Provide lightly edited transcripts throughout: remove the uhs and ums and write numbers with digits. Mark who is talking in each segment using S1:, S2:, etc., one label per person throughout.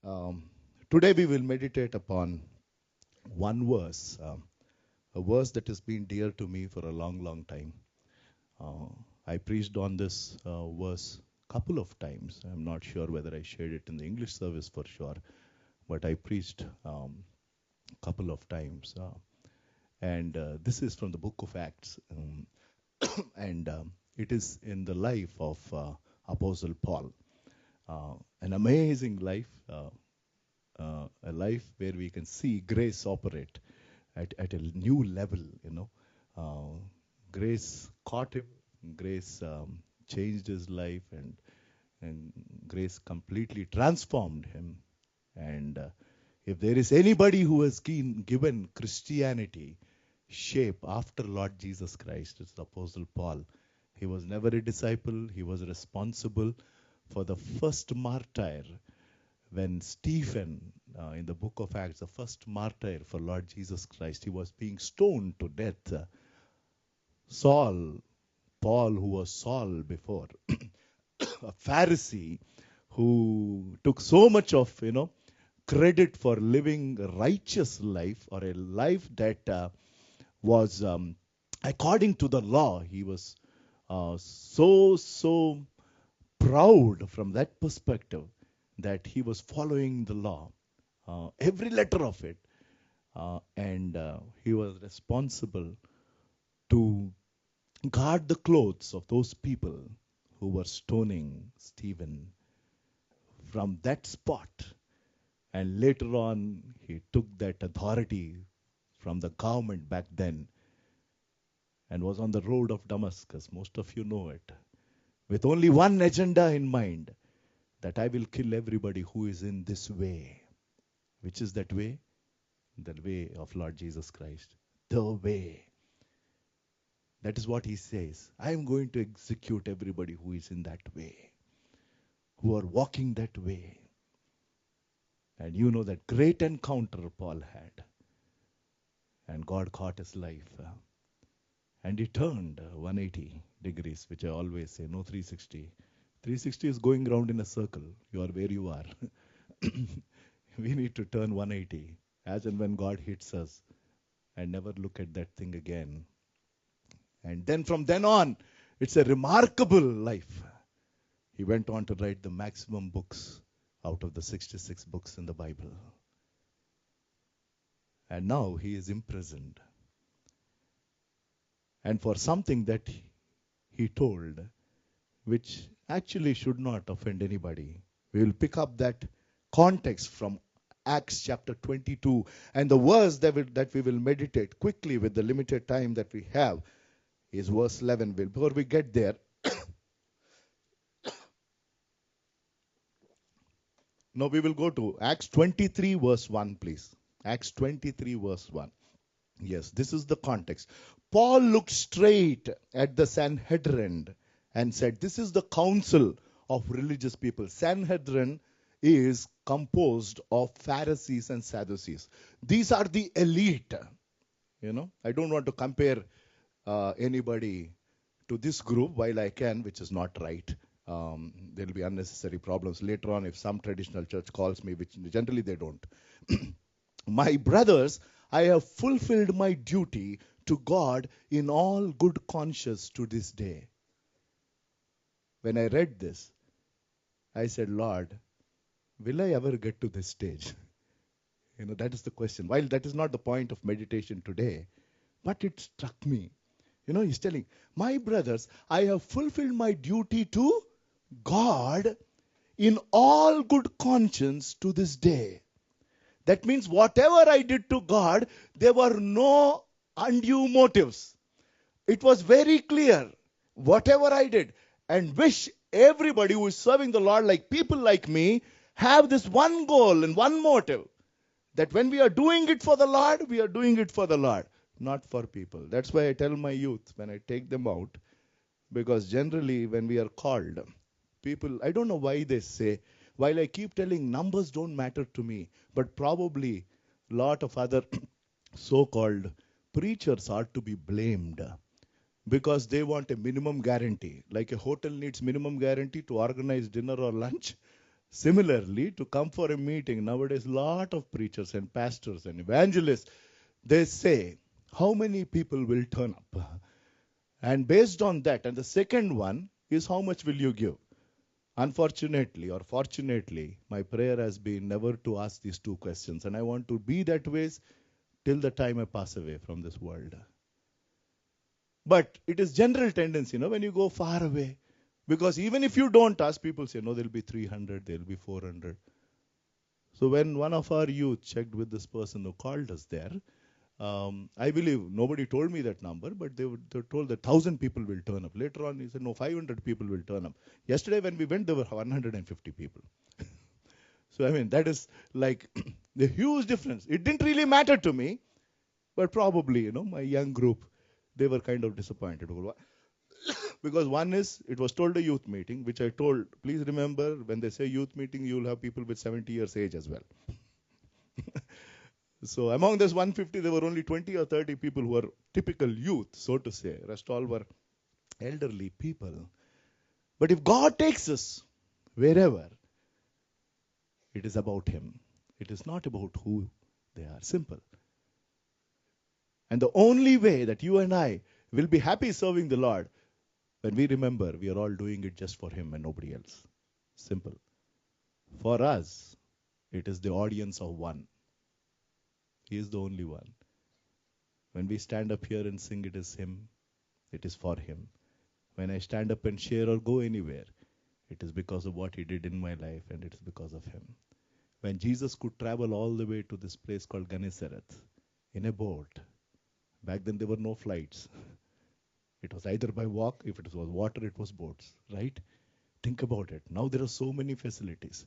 S1: Um, Today we will meditate upon one verse, a verse that has been dear to me for a long, long time. Uh, I preached on this verse a couple of times. I'm not sure whether I shared it in the English service for sure, but I preached a couple of times. And this is from the book of Acts, and it is in the life of Apostle Paul. An amazing life. A life where we can see grace operate at a new level, you know. Grace caught him, grace changed his life, and grace completely transformed him. And if there is anybody who has given Christianity shape after Lord Jesus Christ, it's the Apostle Paul. He was never a disciple, he was responsible for the first martyr when Stephen, in the book of Acts, the first martyr for Lord Jesus Christ, he was being stoned to death. Saul, Paul, who was Saul before, a Pharisee who took so much of, credit for living a righteous life or a life that was according to the law. He was so proud from that perspective that he was following the law, every letter of it, and he was responsible to guard the clothes of those people who were stoning Stephen from that spot. And later on, he took that authority from the government back then and was on the road of Damascus. Most of you know it. With only one agenda in mind, that I will kill everybody who is in this way. Which is that way? The way of Lord Jesus Christ. The way. That is what he says. I am going to execute everybody who is in that way, who are walking that way. And you know that great encounter Paul had. And God caught his life. And he turned 180 degrees, which I always say, no 360. 360 is going around in a circle. You are where you are. We need to turn 180 as and when God hits us and never look at that thing again. And then from then on, it's a remarkable life. He went on to write the maximum books out of the 66 books in the Bible. And now he is imprisoned. And for something that he told, which actually should not offend anybody, we will pick up that context from Acts chapter 22. And the verse that we will meditate quickly with the limited time that we have is verse 11. Before we get there, no, we will go to Acts 23 verse 1, please. Acts 23 verse 1. Yes, this is the context. Paul looked straight at the Sanhedrin and said, this is the council of religious people. Sanhedrin is composed of Pharisees and Sadducees. These are the elite. I don't want to compare anybody to this group while I can, which is not right. There will be unnecessary problems later on if some traditional church calls me, which generally they don't. My brothers, I have fulfilled my duty to God in all good conscience to this day. When I read this, I said, Lord, will I ever get to this stage? That is the question. While that is not the point of meditation today, but it struck me. He's telling, my brothers, I have fulfilled my duty to God in all good conscience to this day. That means whatever I did to God, there were no undue motives. It was very clear, whatever I did, and wish everybody who is serving the Lord, like people like me, have this one goal and one motive. That when we are doing it for the Lord, we are doing it for the Lord, not for people. That's why I tell my youth when I take them out, because generally when we are called, people, I don't know why they say, while I keep telling numbers don't matter to me, but probably a lot of other so-called preachers are to be blamed because they want a minimum guarantee. Like a hotel needs minimum guarantee to organize dinner or lunch. Similarly, to come for a meeting, nowadays, lot of preachers and pastors and evangelists, they say, how many people will turn up? And based on that, and the second one is how much will you give? Unfortunately or fortunately, my prayer has been never to ask these two questions. And I want to be that way till the time I pass away from this world. But it is general tendency, when you go far away. Because even if you don't ask, people say, no, there'll be 300, there'll be 400. So when one of our youth checked with this person who called us there, I believe nobody told me that number, but they told that 1,000 people will turn up. Later on, he said, no, 500 people will turn up. Yesterday when we went, there were 150 people. So, that is like the huge difference. It didn't really matter to me, but probably, my young group, they were kind of disappointed. Because one is, it was told a youth meeting, which I told, please remember, when they say youth meeting, you'll have people with 70 years age as well. So among this 150, there were only 20 or 30 people who were typical youth, so to say. Rest all were elderly people. But if God takes us wherever, it is about Him. It is not about who they are. Simple. And the only way that you and I will be happy serving the Lord, when we remember we are all doing it just for Him and nobody else. Simple. For us, it is the audience of one. He is the only one. When we stand up here and sing, it is Him. It is for Him. When I stand up and share or go anywhere, it is because of what He did in my life, and it is because of Him. When Jesus could travel all the way to this place called Gennesaret in a boat, back then there were no flights. It was either by walk, if it was water, it was boats, right? Think about it. Now there are so many facilities.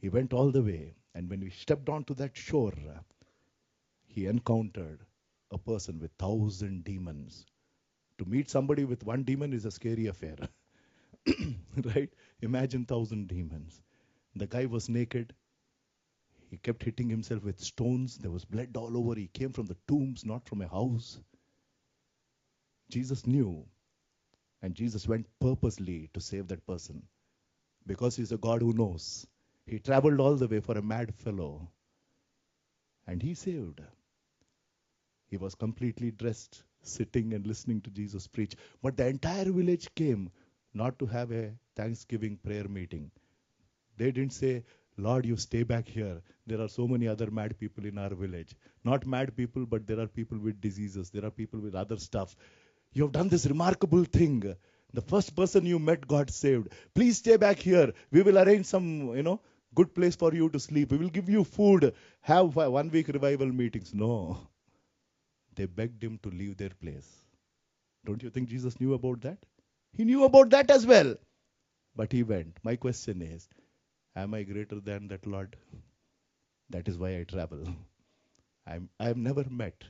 S1: He went all the way, and when we stepped onto that shore, he encountered a person with 1,000 demons. To meet somebody with one demon is a scary affair. Right? Imagine 1,000 demons. The guy was naked. He kept hitting himself with stones. There was blood all over. He came from the tombs, not from a house. Jesus knew, and Jesus went purposely to save that person, because He's a God who knows. He traveled all the way for a mad fellow, and He saved. He was completely dressed, sitting and listening to Jesus preach. But the entire village came not to have a Thanksgiving prayer meeting. They didn't say, Lord, you stay back here. There are so many other mad people in our village. Not mad people, but there are people with diseases. There are people with other stuff. You have done this remarkable thing. The first person you met, God saved. Please stay back here. We will arrange some, good place for you to sleep. We will give you food. Have 1 week revival meetings. No. They begged Him to leave their place. Don't you think Jesus knew about that? He knew about that as well. But He went. My question is, am I greater than that Lord? That is why I travel. I have never met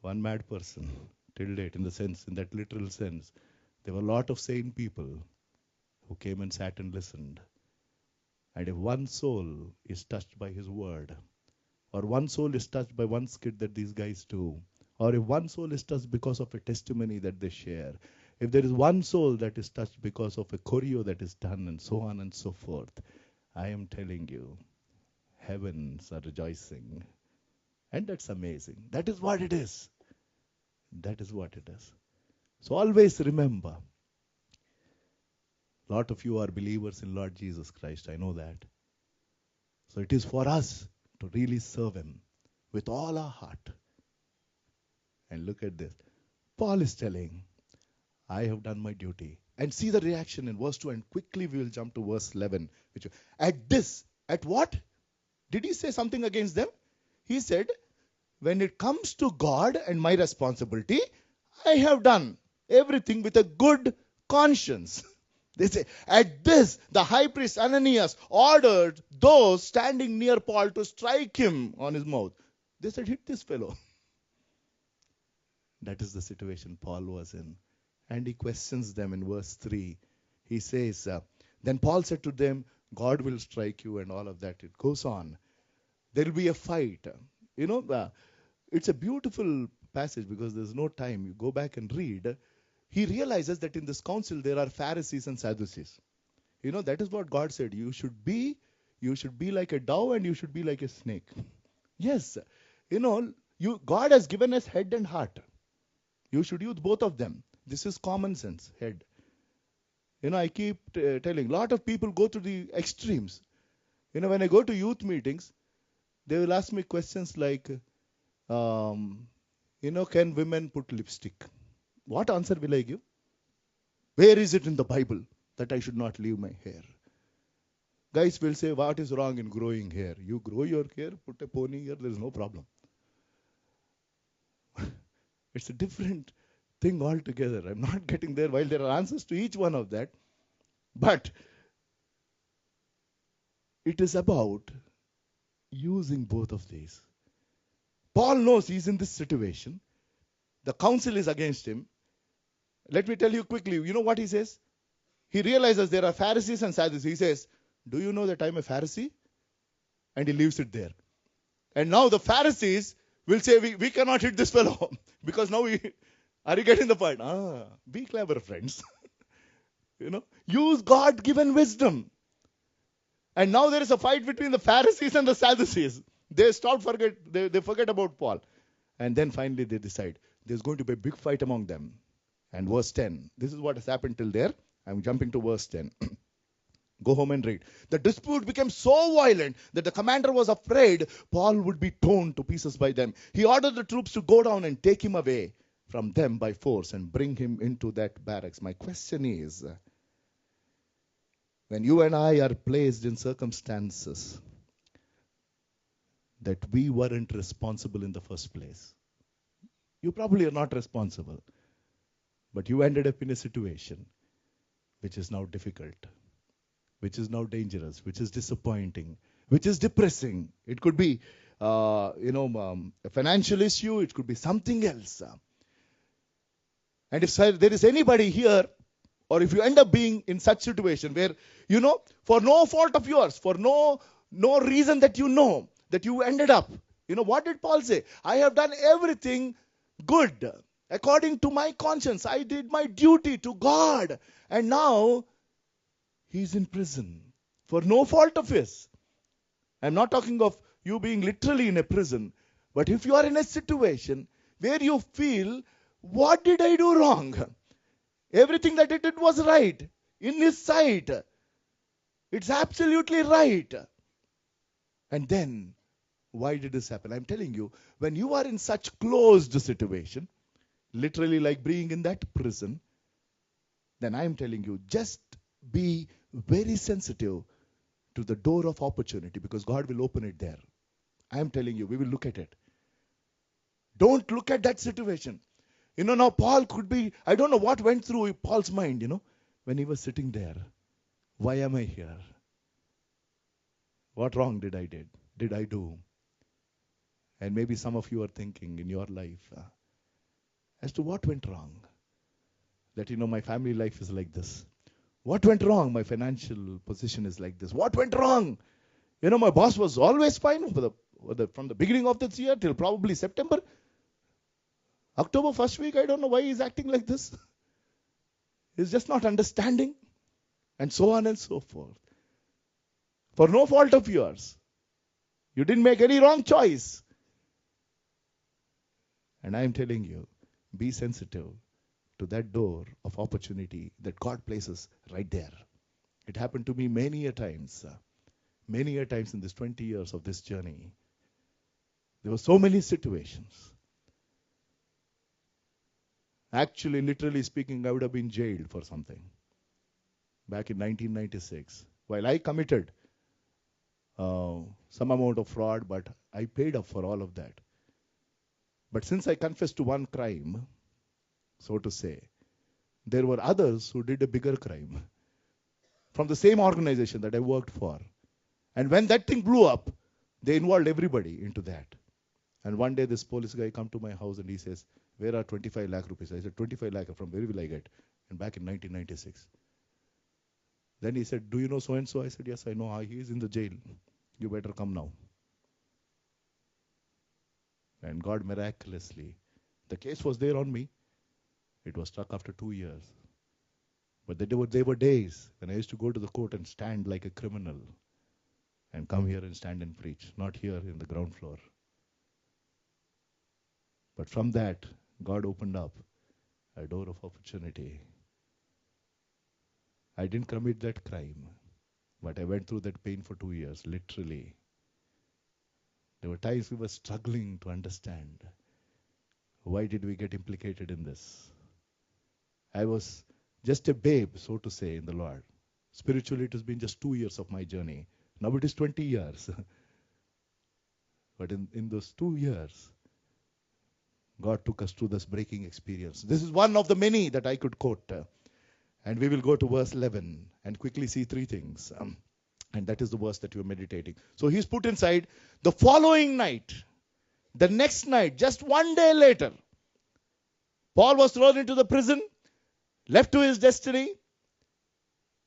S1: one mad person till date, in that literal sense. There were a lot of sane people who came and sat and listened. And if one soul is touched by His word, or one soul is touched by one skit that these guys do, or if one soul is touched because of a testimony that they share, if there is one soul that is touched because of a choreo that is done, and so on and so forth, I am telling you, heavens are rejoicing. And that's amazing. That is what it is. That is what it is. So always remember, a lot of you are believers in Lord Jesus Christ. I know that. So it is for us to really serve Him with all our heart. And look at this. Paul is telling, I have done my duty. And see the reaction in verse 2, and quickly we will jump to verse 11. At what? Did he say something against them? He said, when it comes to God and my responsibility, I have done everything with a good conscience. They say, at this, the high priest Ananias ordered those standing near Paul to strike him on his mouth. They said, hit this fellow. That is the situation Paul was in. And he questions them in verse 3. He says, then Paul said to them, God will strike you and all of that. It goes on. There will be a fight. It's a beautiful passage because there's no time. You go back and read. He realizes that in this council there are Pharisees and Sadducees. That is what God said. You should be like a dove and you should be like a snake. Yes. God has given us head and heart. You should use both of them. This is common sense, head. I keep telling, a lot of people go to the extremes. When I go to youth meetings, they will ask me questions like, um, can women put lipstick? What answer will I give? Where is it in the Bible that I should not leave my hair? Guys will say, what is wrong in growing hair? You grow your hair, put a pony here, there is no problem. It's a different thing altogether. I'm not getting there. While there are answers to each one of that, but it is about using both of these. Paul knows he's in this situation. The council is against him. Let me tell you quickly, you know what he says? He realizes there are Pharisees and Sadducees. He says, do you know that I'm a Pharisee? And he leaves it there. And now the Pharisees will say, we cannot hit this fellow. Because now are you getting the point? Be clever, friends. Use God-given wisdom. And now there is a fight between the Pharisees and the Sadducees. They forget about Paul. And then finally they decide there's going to be a big fight among them. And verse 10. This is what has happened till there. I'm jumping to verse 10. Go home and read. The dispute became so violent that the commander was afraid Paul would be torn to pieces by them. He ordered the troops to go down and take him away from them by force and bring him into that barracks. My question is, when you and I are placed in circumstances that we weren't responsible in the first place, you probably are not responsible, but you ended up in a situation which is now difficult, which is now dangerous, which is disappointing, which is depressing. It could be, a financial issue. It could be something else. And if there is anybody here, or if you end up being in such situation where, for no fault of yours, for no reason that that you ended up, what did Paul say? I have done everything good according to my conscience. I did my duty to God. And now he's in prison for no fault of his. I'm not talking of you being literally in a prison, but if you are in a situation where you feel, what did I do wrong? Everything that I did was right in his sight. It's absolutely right. And then, why did this happen? I'm telling you, when you are in such closed situation, literally like being in that prison, then I'm telling you, just be very sensitive to the door of opportunity, because God will open it there. I'm telling you, we will look at it. Don't look at that situation. Now Paul could be, I don't know what went through Paul's mind, when he was sitting there. Why am I here? What wrong did I do? And maybe some of you are thinking in your life as to what went wrong. That, my family life is like this. What went wrong? My financial position is like this. What went wrong? My boss was always fine from the beginning of this year till probably September. October first week, I don't know why he's acting like this. He's just not understanding. And so on and so forth. For no fault of yours. You didn't make any wrong choice. And I'm telling you, be sensitive to that door of opportunity that God places right there. It happened to me many a times in this 20 years of this journey. There were so many situations. Actually, literally speaking, I would have been jailed for something back in 1996. While I committed some amount of fraud, but I paid up for all of that. But since I confessed to one crime, so to say, there were others who did a bigger crime from the same organization that I worked for. And when that thing blew up, they involved everybody into that. And one day this police guy come to my house and he says, where are 25 lakh rupees? I said, 25 lakh, from where will I get? And back in 1996. Then he said, do you know so-and-so? I said, yes, I know. He is in the jail. You better come now. And God miraculously, the case was there on me. It was struck after 2 years. But there were days when I used to go to the court and stand like a criminal and come here and stand and preach, not here in the ground floor. But from that, God opened up a door of opportunity. I didn't commit that crime, but I went through that pain for 2 years, literally. There were times we were struggling to understand, why did we get implicated in this? I was just a babe, so to say, in the Lord. Spiritually, it has been just 2 years of my journey. Now it is 20 years. But in those 2 years, God took us through this breaking experience. This is one of the many that I could quote. And we will go to verse 11 and quickly see three things. And that is the verse that we are meditating. So he's put inside. The following night, the next night, just one day later, Paul was thrown into the prison, left to his destiny.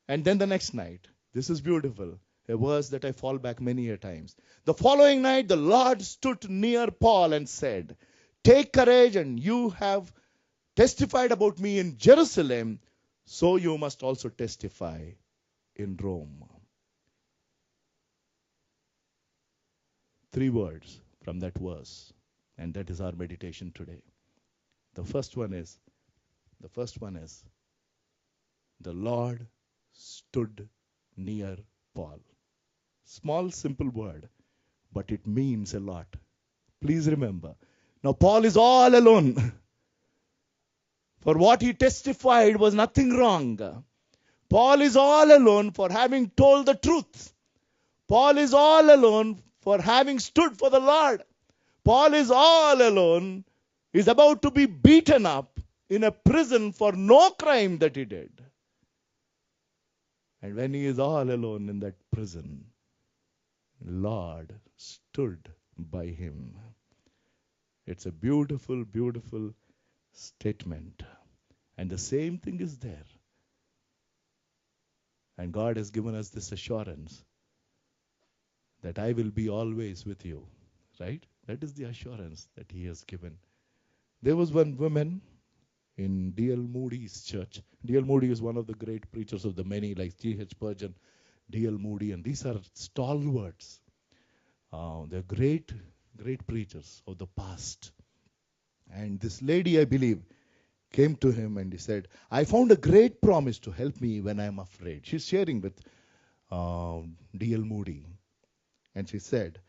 S1: And then the next night, this is beautiful, a verse that I fall back many a times. The following night, the Lord stood near Paul and said, "Take courage, and you have testified about me in Jerusalem, so you must also testify in Rome." 3 words from that verse, and that is our meditation today. The first one is, the Lord stood near Paul. Small, simple word, but it means a lot. Please remember. Now Paul is all alone. For what he testified was nothing wrong. Paul is all alone for having told the truth. Paul is all alone for having stood for the Lord. Paul is all alone. He's about to be beaten up in a prison for no crime that he did. And when he is all alone in that prison, Lord stood by him. It's a beautiful, beautiful statement. And the same thing is there. And God has given us this assurance that I will be always with you. Right? That is the assurance that he has given. There was one woman in D.L. Moody's church. D.L. Moody is one of the great preachers of the many, like G.H. Spurgeon, D.L. Moody, and these are stalwarts. They're great, great preachers of the past. And this lady, I believe, came to him and he said, "I found a great promise to help me when I'm afraid." She's sharing with D.L. Moody. And she said,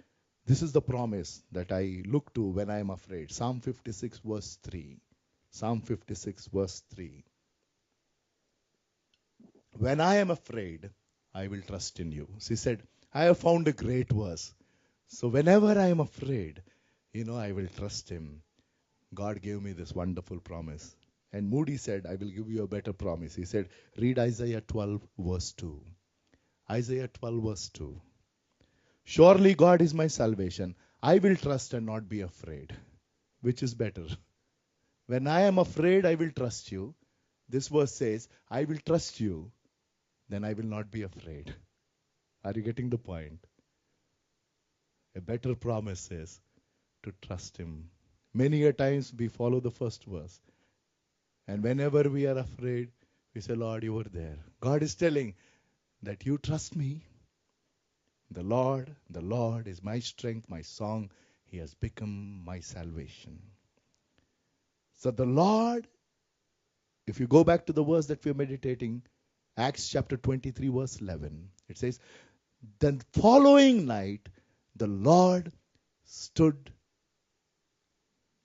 S1: "This is the promise that I look to when I'm afraid." Psalm 56 verse 3. Psalm 56 verse 3. "When I am afraid, I will trust in you." She said, "I have found a great verse. So whenever I am afraid, I will trust him." God gave me this wonderful promise. And Moody said, "I will give you a better promise." He said, read Isaiah 12 verse 2. Isaiah 12 verse 2. "Surely God is my salvation. I will trust and not be afraid." Which is better? When I am afraid, I will trust you. This verse says, I will trust you, then I will not be afraid. Are you getting the point? A better promise is to trust him. Many a times we follow the first verse. And whenever we are afraid, we say, "Lord, you are there." God is telling that you trust me. The Lord is my strength, my song. He has become my salvation. So the Lord, if you go back to the verse that we're meditating, Acts chapter 23 verse 11, it says, "The following night, the Lord stood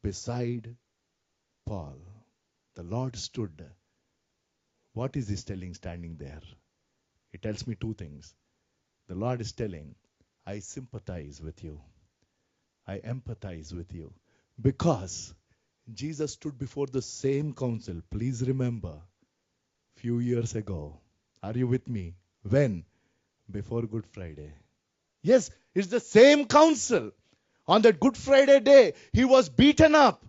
S1: beside Paul." The Lord stood. What is he telling standing there? It tells me 2 things. The Lord is telling, I sympathize with you. I empathize with you. Because Jesus stood before the same council. Please remember, few years ago. Are you with me? When? Before Good Friday. Yes, it's the same council. On that Good Friday day, he was beaten up.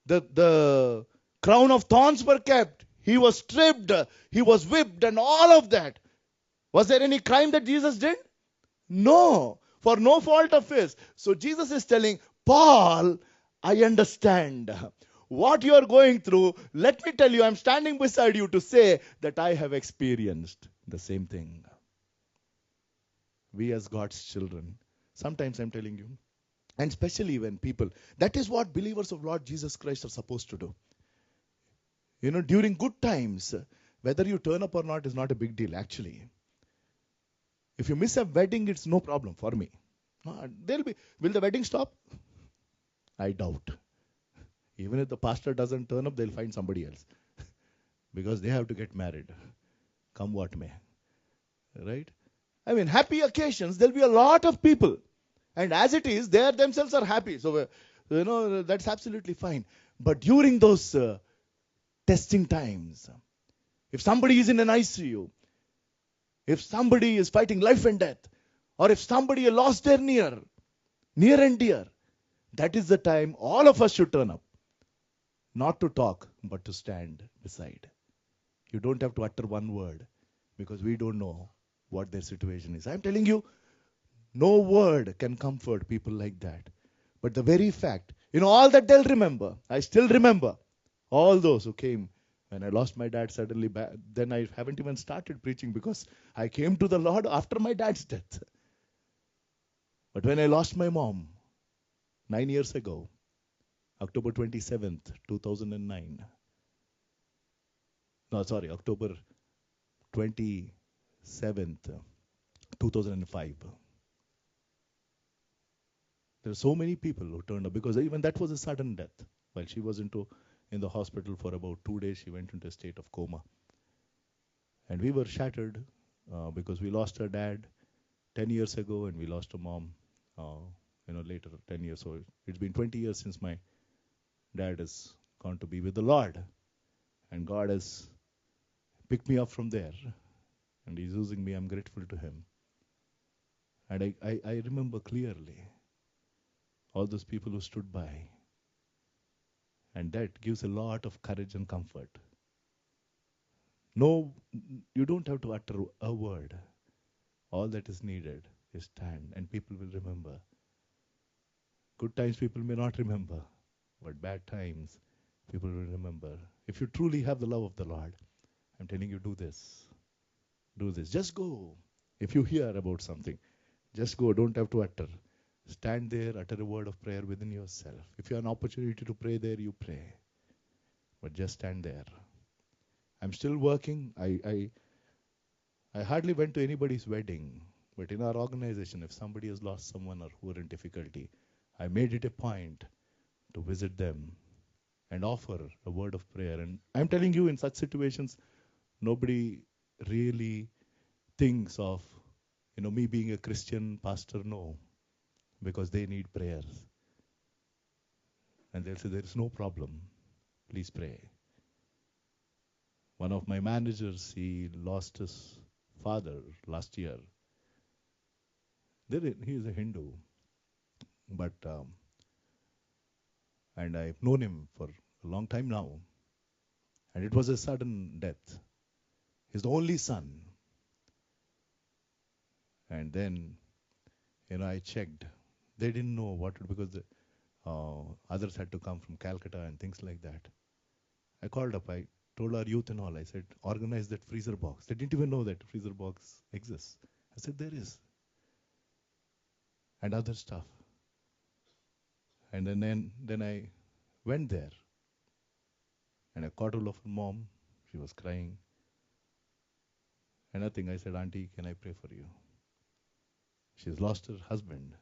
S1: The crown of thorns were kept. He was stripped. He was whipped and all of that. Was there any crime that Jesus did? No. For no fault of his. So Jesus is telling, Paul, I understand. what you are going through, let me tell you, I'm standing beside you to say that I have experienced the same thing. We as God's children, sometimes I'm telling you, and especially when people, that is what believers of Lord Jesus Christ are supposed to do. During good times, whether you turn up or not is not a big deal, actually. If you miss a wedding, it's no problem for me. Will the wedding stop? I doubt. Even if the pastor doesn't turn up, they'll find somebody else. Because they have to get married. Come what may. Right? I mean, happy occasions, there'll be a lot of people. And as it is, they themselves are happy. So, that's absolutely fine. But during those testing times, if somebody is in an ICU, if somebody is fighting life and death, or if somebody lost their near and dear, that is the time all of us should turn up. Not to talk, but to stand beside. You don't have to utter one word, because we don't know what their situation is. I'm telling you, no word can comfort people like that. But the very fact, all that they'll remember, I still remember all those who came when I lost my dad suddenly. Then I haven't even started preaching, because I came to the Lord after my dad's death. But when I lost my mom 9 years ago, October 27th, 2009. No, sorry, October 27th, 2005. There are so many people who turned up, because even that was a sudden death. While she was in the hospital for about 2 days, she went into a state of coma. And we were shattered because we lost her dad 10 years ago, and we lost her mom later, 10 years. So it's been 20 years since my dad has gone to be with the Lord. And God has picked me up from there. And He's using me. I'm grateful to Him. And I remember clearly all those people who stood by. And that gives a lot of courage and comfort. No, you don't have to utter a word. All that is needed is stand, and people will remember. Good times people may not remember, but bad times people will remember. If you truly have the love of the Lord, I'm telling you, do this. Do this. Just go. If you hear about something, just go. Don't have to utter. Stand there, utter a word of prayer within yourself. If you have an opportunity to pray there, you pray. But just stand there. I'm still working. I hardly went to anybody's wedding. But in our organization, if somebody has lost someone or who are in difficulty, I made it a point to visit them and offer a word of prayer. And I'm telling you, in such situations, nobody really thinks of, me being a Christian pastor. No, because they need prayers. And they'll say, there is no problem. Please pray. One of my managers, he lost his father last year. He is a Hindu. But, and I've known him for a long time now. And it was a sudden death. He's the only son. And then, I checked. They didn't know because the others had to come from Calcutta and things like that. I called up. I told our youth and all. I said, organize that freezer box. They didn't even know that freezer box exists. I said, there is. And other stuff. And then I went there. And I caught hold of her mom. She was crying. And nothing. I said, Auntie, can I pray for you? She's lost her husband.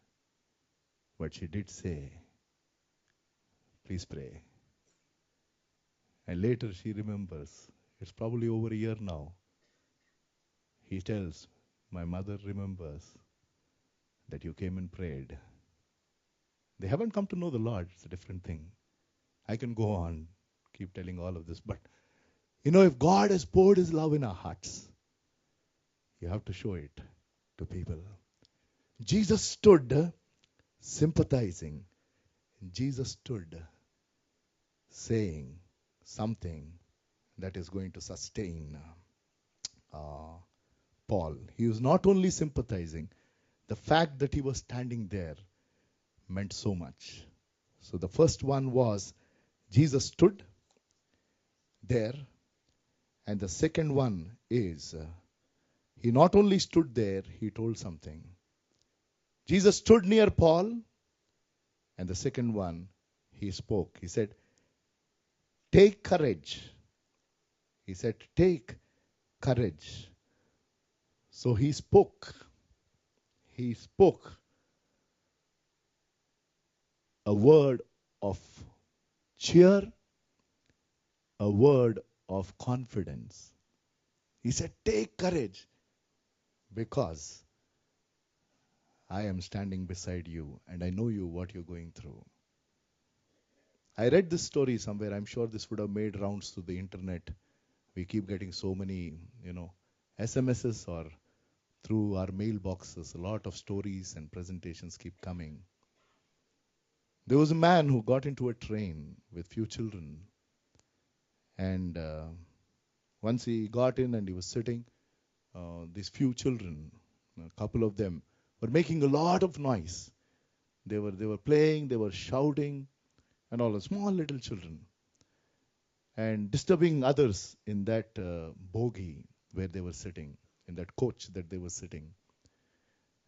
S1: But she did say, please pray. And later she remembers. It's probably over a year now. He tells, my mother remembers that you came and prayed. They haven't come to know the Lord. It's a different thing. I can go on, keep telling all of this. But, if God has poured His love in our hearts, you have to show it to people. Jesus stood sympathizing. Jesus stood saying something that is going to sustain Paul. He was not only sympathizing, the fact that he was standing there meant so much. So the first one was Jesus stood there. And the second one is, he not only stood there, he told something. Jesus stood near Paul, and the second one, he spoke. He said, take courage. He said, take courage. So he spoke. He spoke a word of cheer, a word of confidence. He said, take courage, because I am standing beside you and I know you what you're going through. I read this story somewhere. I'm sure this would have made rounds through the internet. We keep getting so many, SMSs or through our mailboxes. A lot of stories and presentations keep coming. There was a man who got into a train with few children. And once he got in and he was sitting, these few children, a couple of them, were making a lot of noise. They were playing, they were shouting, and all the small little children, and disturbing others in that bogie where they were sitting, in that coach that they were sitting.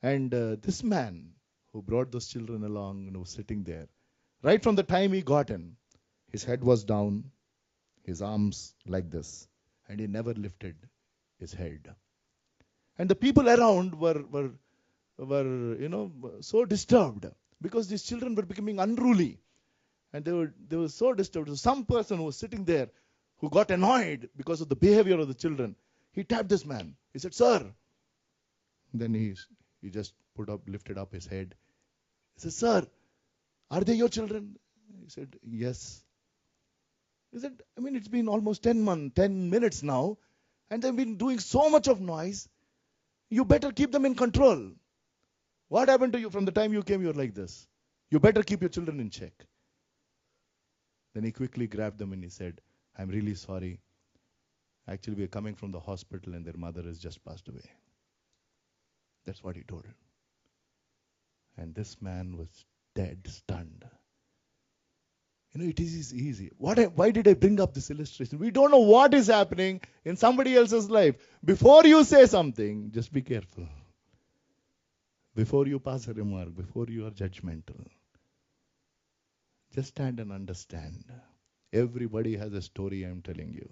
S1: And this man who brought those children along, was sitting there. Right from the time he got in, his head was down, his arms like this, and he never lifted his head. And the people around were so disturbed, because these children were becoming unruly. And they were so disturbed. So some person who was sitting there, who got annoyed because of the behavior of the children, he tapped this man. He said, sir. Then he just lifted up his head. He said, sir, are they your children? He said, yes. He said, it's been almost 10 minutes now, and they've been doing so much of noise. You better keep them in control. What happened to you from the time you came? You're like this. You better keep your children in check. Then he quickly grabbed them and he said, I'm really sorry. Actually, we're coming from the hospital and their mother has just passed away. That's what he told him. And this man was dead, stunned. It is easy. Why did I bring up this illustration? We don't know what is happening in somebody else's life. Before you say something, just be careful. Before you pass a remark, before you are judgmental, just stand and understand. Everybody has a story, I'm telling you.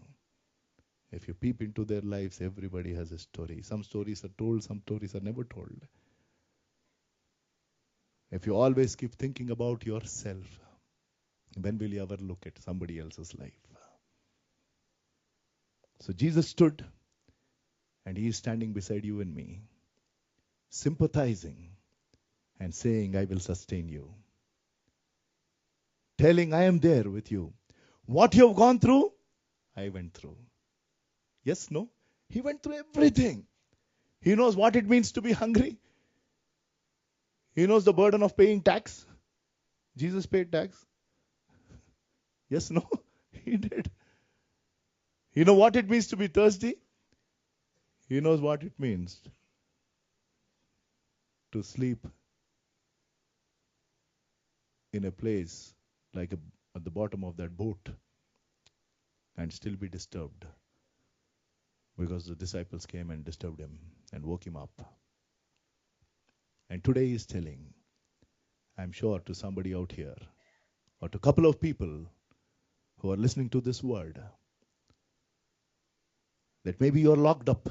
S1: If you peep into their lives, everybody has a story. Some stories are told, some stories are never told. If you always keep thinking about yourself, when will you ever look at somebody else's life? So Jesus stood, and he is standing beside you and me, sympathizing and saying, I will sustain you. Telling, I am there with you. What you have gone through, I went through. Yes, no? He went through everything. He knows what it means to be hungry. He knows the burden of paying tax. Jesus paid tax. Yes, no? He did. You know what it means to be thirsty? He knows what it means to sleep in a place like at the bottom of that boat and still be disturbed, because the disciples came and disturbed him and woke him up. And today he is telling, I'm sure, to somebody out here, or to a couple of people who are listening to this word, that maybe you're locked up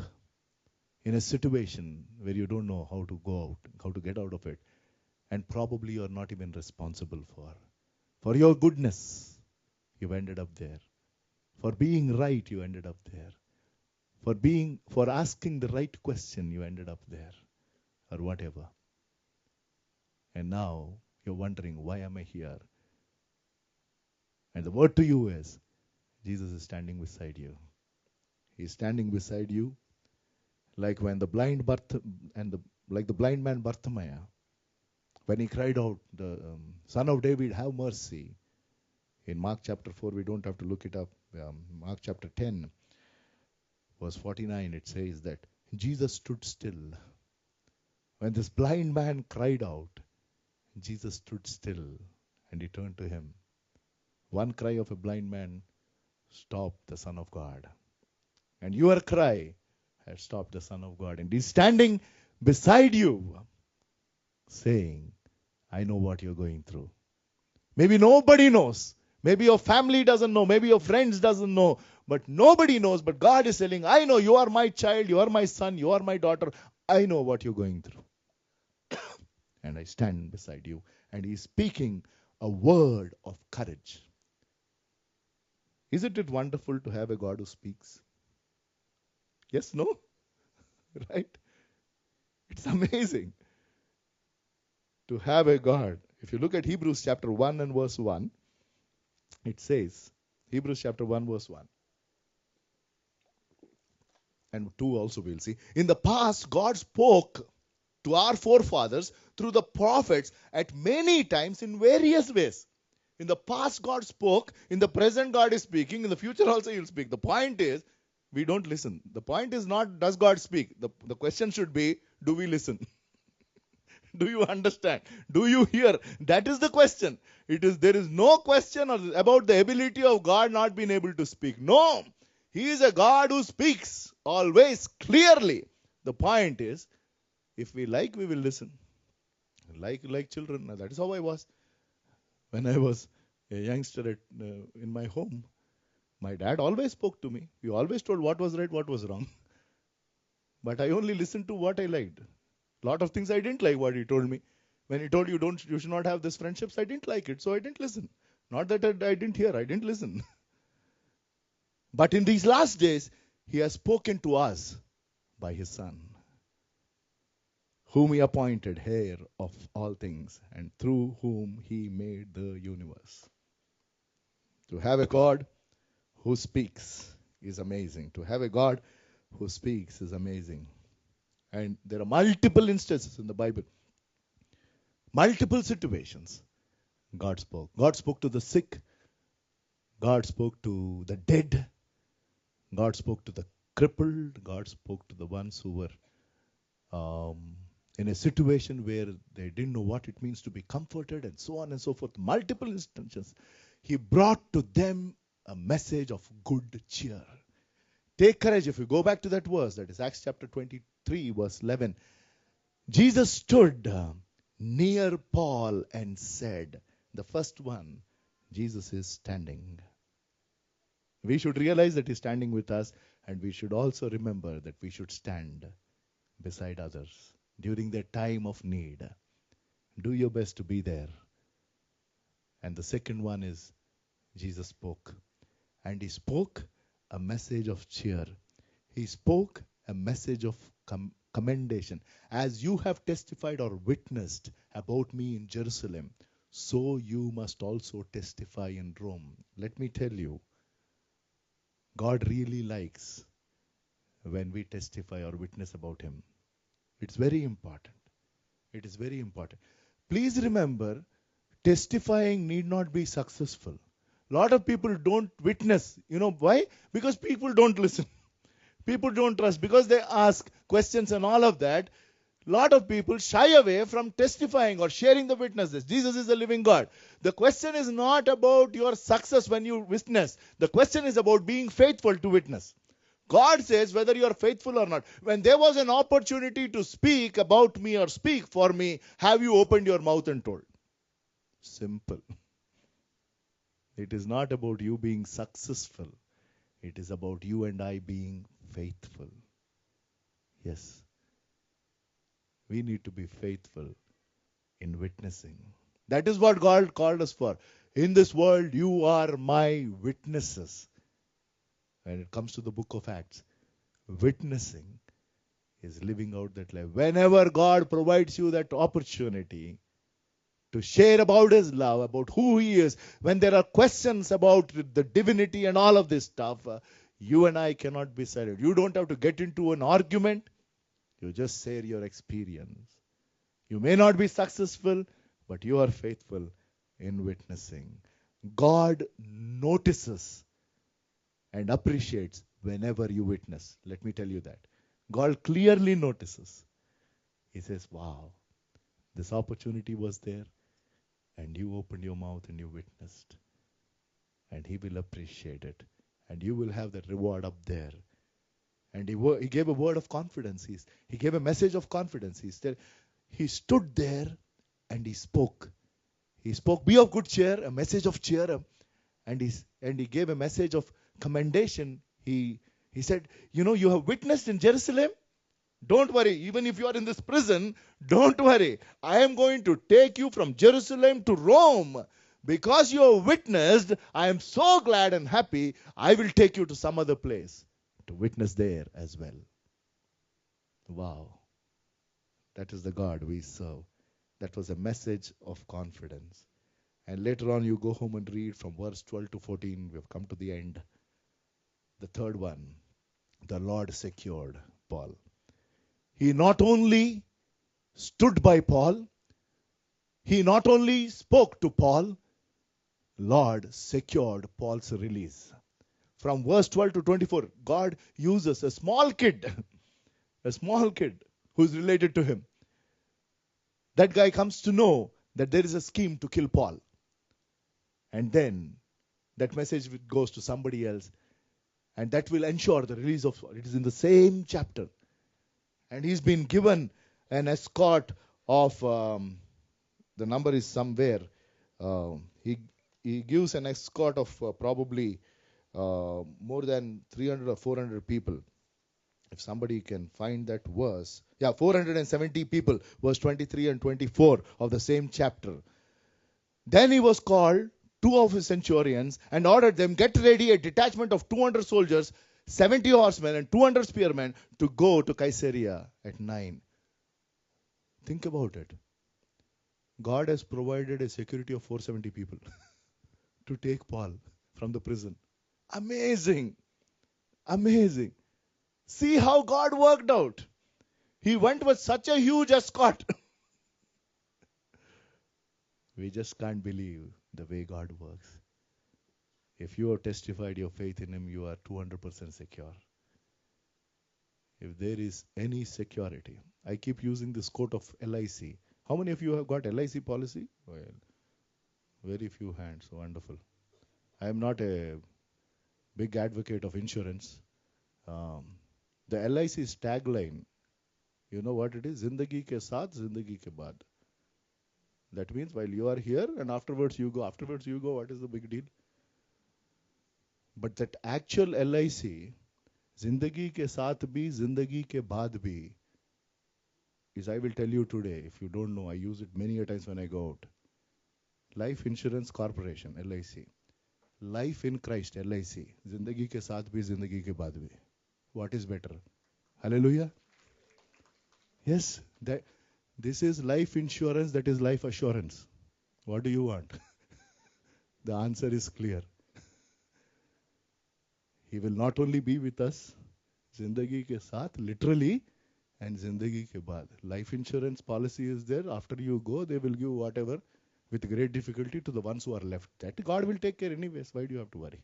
S1: in a situation where you don't know how to go out, how to get out of it, and probably you're not even responsible for. For your goodness, you ended up there. For being right, you ended up there. For asking the right question, you ended up there, or whatever. And now you're wondering, why am I here? And the word to you is, Jesus is standing beside you. He's standing beside you, like when the blind man Bartimaeus, when he cried out, the Son of David, have mercy. In Mark chapter 4, we don't have to look it up. Mark chapter 10, verse 49, it says that Jesus stood still. When this blind man cried out, Jesus stood still and he turned to him. One cry of a blind man stopped the Son of God. And your cry has stopped the Son of God. And he's standing beside you saying, I know what you're going through. Maybe nobody knows. Maybe your family doesn't know. Maybe your friends doesn't know. But nobody knows. But God is telling, I know you are my child. You are my son. You are my daughter. I know what you're going through. And I stand beside you. And he's speaking a word of courage. Isn't it wonderful to have a God who speaks? Yes, no? Right? It's amazing to have a God. If you look at Hebrews chapter 1 and verse 1, it says, Hebrews chapter 1 verse 1 and 2 also we'll see. In the past, God spoke to our forefathers through the prophets at many times in various ways. In the past, God spoke. In the present, God is speaking. In the future also, He'll speak. The point is, we don't listen. The point is not, does God speak? The question should be, do we listen? Do you understand? Do you hear? That is the question. There is no question about the ability of God not being able to speak. No. He is a God who speaks always clearly. The point is, if we like, we will listen. Like children. That is how I was. When I was a youngster in my home, my dad always spoke to me. He always told what was right, what was wrong. But I only listened to what I liked. A lot of things I didn't like what he told me. When he told you should not have this friendships, I didn't like it, so I didn't listen. Not that I didn't hear, I didn't listen. But in these last days, he has spoken to us by his Son, whom he appointed heir of all things, and through whom he made the universe. To have a God who speaks is amazing. To have a God who speaks is amazing. And there are multiple instances in the Bible, multiple situations. God spoke. God spoke to the sick. God spoke to the dead. God spoke to the crippled. God spoke to the ones who were in a situation where they didn't know what it means to be comforted, and so on and so forth. Multiple instances. He brought to them a message of good cheer. Take courage. If you go back to that verse, that is Acts chapter 23, verse 11. Jesus stood near Paul and said, the first one, Jesus is standing. We should realize that He's standing with us, and we should also remember that we should stand beside others during their time of need. Do your best to be there. And the second one is Jesus spoke. And He spoke a message of cheer. He spoke a message of commendation. As you have testified or witnessed about me in Jerusalem, so you must also testify in Rome. Let me tell you, God really likes when we testify or witness about Him. It's very important. It is very important. Please remember, testifying need not be successful. A lot of people don't witness. You know why? Because people don't listen. People don't trust. Because they ask questions and all of that. A lot of people shy away from testifying or sharing the witnesses. Jesus is the living God. The question is not about your success when you witness. The question is about being faithful to witness. God says whether you are faithful or not. When there was an opportunity to speak about me or speak for me, have you opened your mouth and told? Simple. It is not about you being successful. It is about you and I being faithful. Yes. We need to be faithful in witnessing. That is what God called us for. In this world, you are my witnesses. When it comes to the book of Acts, witnessing is living out that life. Whenever God provides you that opportunity to share about His love, about who He is, when there are questions about the divinity and all of this stuff, you and I cannot be silent. You don't have to get into an argument. You just share your experience. You may not be successful, but you are faithful in witnessing. God notices and appreciates whenever you witness. Let me tell you that. God clearly notices. He says, wow, this opportunity was there, and you opened your mouth and you witnessed. and He will appreciate it. And you will have the reward up there. And he gave a word of confidence. He gave a message of confidence. He stood there and he spoke. He spoke, be of good cheer, a message of cheer. And he gave a message of commendation. He said, you have witnessed in Jerusalem. Don't worry. Even if you are in this prison, don't worry. I am going to take you from Jerusalem to Rome. Because you have witnessed, I am so glad and happy. I will take you to some other place to witness there as well. Wow. That is the God we serve. That was a message of confidence. And later on, you go home and read from verse 12 to 14. We have come to the end. The third one, the Lord secured Paul. He not only stood by Paul, he not only spoke to Paul, Lord secured Paul's release. From verse 12 to 24, God uses a small kid who's related to him. That guy comes to know that there is a scheme to kill Paul. And then that message goes to somebody else. And that will ensure the release of Paul. It is in the same chapter. And he's been given an escort of, the number is somewhere. He gives an escort of probably more than 300 or 400 people. If somebody can find that verse. 470 people, verse 23 and 24 of the same chapter. Then he was called, 2 of his centurions, and ordered them, get ready a detachment of 200 soldiers, 70 horsemen and 200 spearmen to go to Caesarea at 9. Think about it. God has provided a security of 470 people to take Paul from the prison. Amazing. Amazing. See how God worked out. He went with such a huge escort. We just can't believe the way God works. If you have testified your faith in Him, you are 200% secure. If there is any security, I keep using this quote of LIC. How many of you have got LIC policy? Well, very few hands. Wonderful. I am not a big advocate of insurance. The LIC's tagline, you know what it is? Zindagi ke saath, zindagi ke baad. That means while you are here and afterwards you go, what is the big deal? But that actual LIC, zindagi ke saath bhi, zindagi ke baad bhi, is, I will tell you today, if you don't know, I use it many a times when I go out. Life Insurance Corporation, LIC. Life in Christ, LIC. Zindagi ke saath bhi, zindagi ke baad bhi. What is better? Hallelujah. Yes, this is life insurance, that is life assurance. What do you want? The answer is clear. He will not only be with us, zindagi ke saath, literally, and zindagi ke baad. Life insurance policy is there. After you go, they will give whatever with great difficulty to the ones who are left. That God will take care anyways. Why do you have to worry?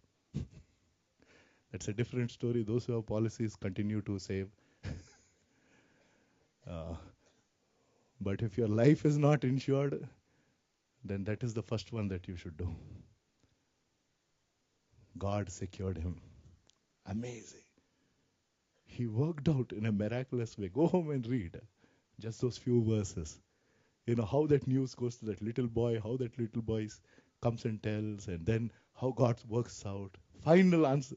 S1: That's a different story. Those who have policies continue to save. But if your life is not insured, then that is the first one that you should do. God secured him. Amazing. He worked out in a miraculous way. Go home and read just those few verses. You know how that news goes to that little boy, how that little boy comes and tells, and then how God works out. Final answer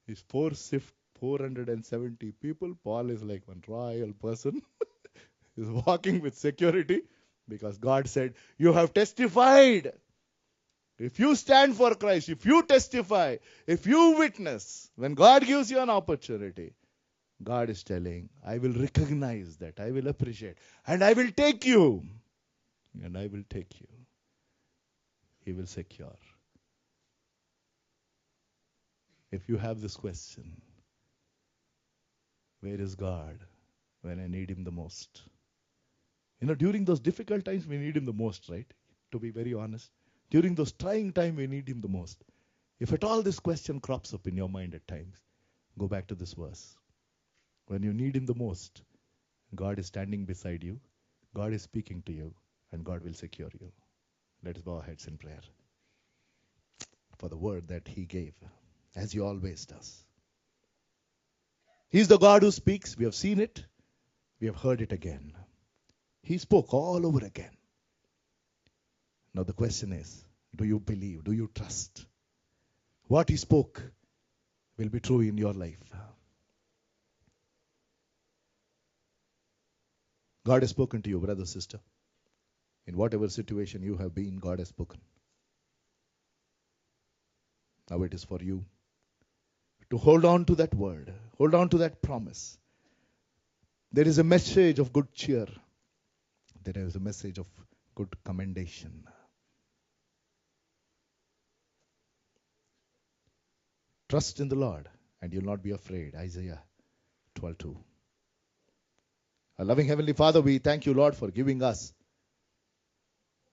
S1: is 470 people. Paul is like one royal person. He's walking with security because God said, you have testified. If you stand for Christ, if you testify, if you witness, when God gives you an opportunity, God is telling, I will recognize that, I will appreciate, and I will take you. And I will take you. He will secure. If you have this question, where is God when I need Him the most? You know, during those difficult times, we need Him the most, right? To be very honest. During those trying times, we need Him the most. If at all this question crops up in your mind at times, go back to this verse. When you need Him the most, God is standing beside you, God is speaking to you, and God will secure you. Let us bow our heads in prayer. for the word that he gave, as he always does. He's the God who speaks. We have seen it. We have heard it again. He spoke all over again. Now the question is, do you believe? Do you trust? What he spoke will be true in your life. God has spoken to you, brother, sister. In whatever situation you have been, God has spoken. Now it is for you to hold on to that word, hold on to that promise. There is a message of good cheer. There is a message of good commendation. Trust in the Lord and you'll not be afraid. Isaiah 12:2. Our loving Heavenly Father, we thank you, Lord, for giving us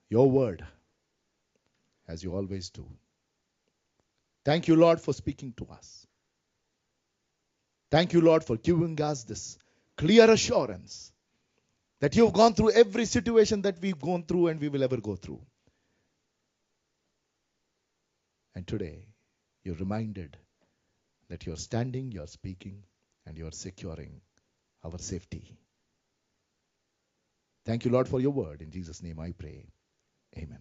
S1: your word, as you always do. Thank you, Lord, for speaking to us. Thank you, Lord, for giving us this clear assurance that you have gone through every situation that we've gone through and we will ever go through. And today, you're reminded that you're standing, you're speaking, and you're securing our safety. Thank you, Lord, for your word. In Jesus' name I pray. Amen.